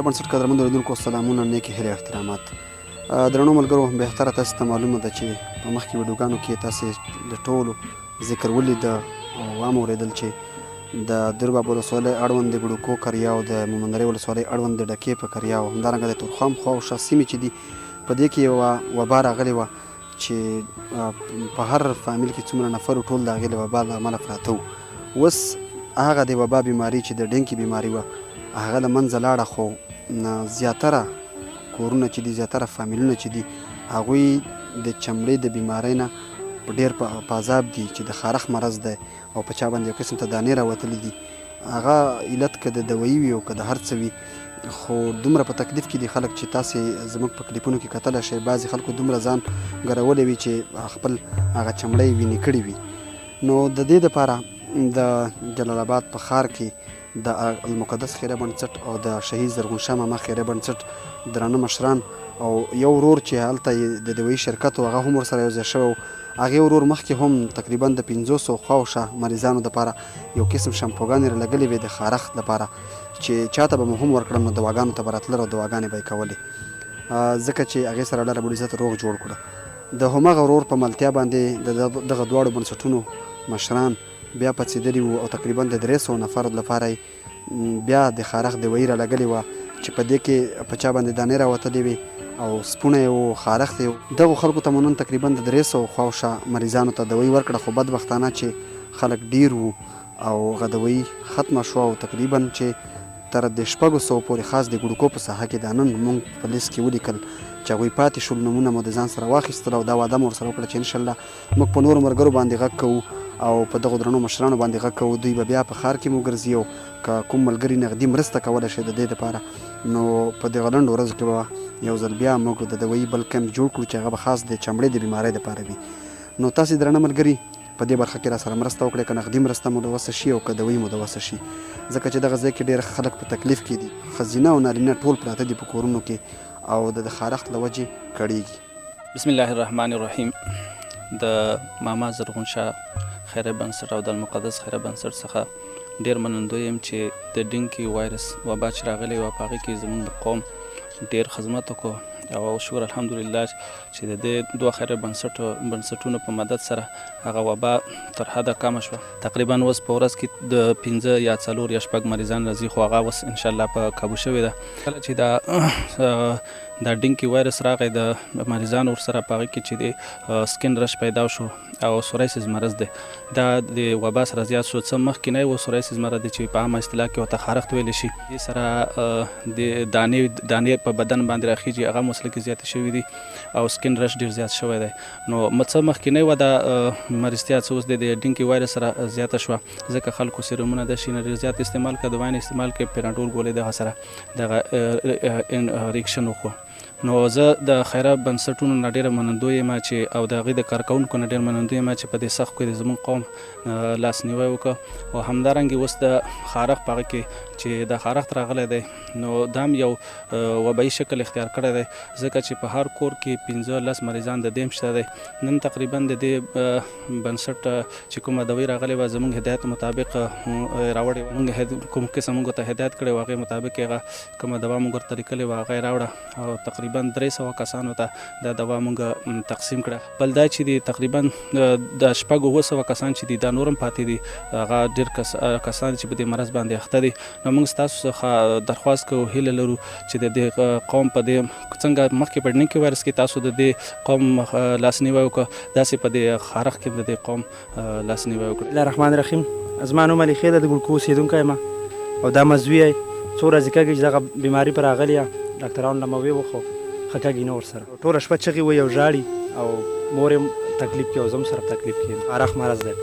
خیریه بنسټ قدرمنو اوریدونکو سلامونه، نیکې هیلې احترامات. درنو ملګرو، بهتره تاسو ته معلومه ده چې په مخکې ویډیوګانو کې تاسې د ټولو ذکر ولید او هم اورېدل چې د درباب ولسوالۍ اړوند د ګړوکو کریاو، د مومندرې ولسوالۍ اړوند د ډکې په کریاو، همدارنګه د تورخم خواوشا سیمې چې دي په دې کې یوه وبا راغلې وه چې په هر فامیل کې څومره نفر ټول د هغې له وبا له امله پراته وو. اوس هغه د وبا بیماري چې د ډنکې بیماري وه هغه له منځه لاړه، خو زیاتره کورونه چې دي، زیاتره فامیلونه چې دي، هغوی د چمړې د بیمارۍ نه ډېر په عذاب دي چې د خارښ مرض دی او په چا باندې یو قسم ته دانې راوتلي دي. هغه علت که د دوایي وي او که د هر څه وي، خو دومره په تکلیف کې دي خلک چې تاسې زموږ په کلیپونو کې کتلی شئ. بعضې خلکو دومره ځان ګرولی وي چې خپل هغه چمړۍ وینې کړي وي. نو د دې دپاره د جلال آباد په ښار کې د المقدس خیریه بنسټ او د شهید زرغون شاه ماما خیریه بنسټ درانه مشران او یو ورور چې هلته د دوایي شرکت و هغه هم ورسره یوځای شوی و. هغې ورور مخکې هم تقریبا د 500 خواوشا مریضانو دپاره یو قسم شامپوګانې رالګلې وې د خارښ دپاره چې چاته به مو هم ورکړم نو دواګانو ته به راتلل او دواګانې به یې کولې، ځکه چې هغې سره الله رب العزت روغ جوړ کړه. د همغه ورور په ملتیا باندې دغه دواړو بنسټونو مشران بیا پڅېدلي وو او تقریبا د 300 نفرو لپاره بیا د خارښ دوایي رالګلې وه چې په دې کې په چا باندې دانې راوتلې وې او سپونه یې وو، خارښت یې و. دغو خلکو ته مو نن تقریبا د 300 خواوشا مریضانو ته دوایي ورکړه، خو بدبختانه چې خلک ډیر وو او هغه دوایي ختمه شوه او تقریبا چې تر د 600 پورې خاص د ګړوکو په ساحه کې دا نن موږ په لیست کې ولیکل چې هغوی پاتې شول، نومونه مو د ځان سره واخیستل او دا وعده مو ورسره وکړه چې انشاءالله موږ په نورو ملګرو باندې غږ کوو او په دغو درنو مشرانو باندې غږ کوو، دوی به بیا په ښار کې مو ګرځي او که کوم ملګري نغدي مرسته کولی شي د دې دپاره، نو په دغه لنډو ورځو کې به یو ځل بیا موږ د دوایي بل کیمپ جوړ کړو چې هغه به خاص د چمړې د بیمارۍ دپاره وي. نو تاسې درانه ملګري په دې برخه کې را سره مرسته وکړئ، که نغدي مرسته مو د وسه شي او که دوایي مو د وسه شي، ځکه چې دغه ځای کې ډېر خلک په تکلیف کې دي، ښځینه او نارینه ټول پراته دي په کورونو کې او د خارښت له وجې کړېږي. بسم الله الرحمن الرحیم. د ماما زرغون شاه خیریه بنسټ او د المقدس خیریه بنسټ څخه ډېر منندوی یم چې د ډنکي وایرس وبا چې راغلی وه په هغې کې زموږ د قوم ډېر خدمت وکړو او شکر الحمدلله چې د دې دوه خیریه بنسټونو په مدد سره هغه وبا تر حده کمه شوه. تقریبا اوس په ورځ کې د 5 یا 4 یا 6 مریضان راځي، خو هغه اوس انشاءالله په کابو شوې ده. کله چې دا ډنکي وایرس راغی د مریضانو ورسره په هغې کې چې د سکین رش پیدا شو او سورایسیس مرض دی، دا د وبا سره زیات شو. څه مخکې و سورایسیس مرض دی چې په عامه اصطلاح کې ورته خارښت ویلی شي. دې سره د دانې په بدن باندې راخیږي، هغه مسله کې زیاتې شوي دي او سکین رش ډېر زیات شوی دی. نو څه مخکې وه دا مرضتیا څه اوس د ډنکي وایرس سره زیاته شوه، ځکه خلکو سیرومونه د شي نه ډېر زیات استعمال کړه، دوايان استعمال کړې، پیناډول ګولۍ دغه سره دغه ریکشن وکړو. نو زه د خیریه بنسټونو نه ډېره منندوی یم چې او د هغې د کارکوونکو نه ډېر منندوی یم چې په دې سخت کې د زموږ قوم لاسنیوی وکړه. او همدارنګې اوس د خارښ په هغه کې چې د خارښت راغلی دی، نو دا هم یو وبایي شکل اختیار کړی دی، ځکه چې په هر کور کې 15-10 مریضان د دې شته دی. نن تقریبا د دې بنسټ چې کومه دوایي راغلې وه زموږ هدایت مطابق راوړې وه، موږ کوم قسم موږ ته هدایت کړی و هغې مطابق هغه کومه دوا موږ ورته لیکلې وه هغه یې راوړه او تقریبا 300 کسانو ته دا دوا موږ تقسیم کړه. بل دا چې دي تقریبا د 700 کسان چې دي دا نورم پاتې دي، هغه ډېر کسان چې په دې مرض باندې اخته دي. نو موږ ستاسو څخه درخواست کوو، هیله لرو چې د دې قوم په دې څنګه مخکې په ډنکي وایرس کې تاسو د دې قوم لاسنیوی وکړه، داسې په دې خارښ کې د دې قوم لاسنیوی وکړه. الله الرحمن الرحیم. زما نوم علي خیل د ګړکو اوسېدونکی یم او دا مزوي یې څو ورځې کېږي چې دغه بیماري پرې راغلې یم. ډاکټرانو نه مې ویې وخو ښه کېږي نه ورسره، ټوله شپه چغې وایي او ژاړي او مور یې تکلیف کې او زه هم سره تکلیف کې یم. خارښ مرض دی.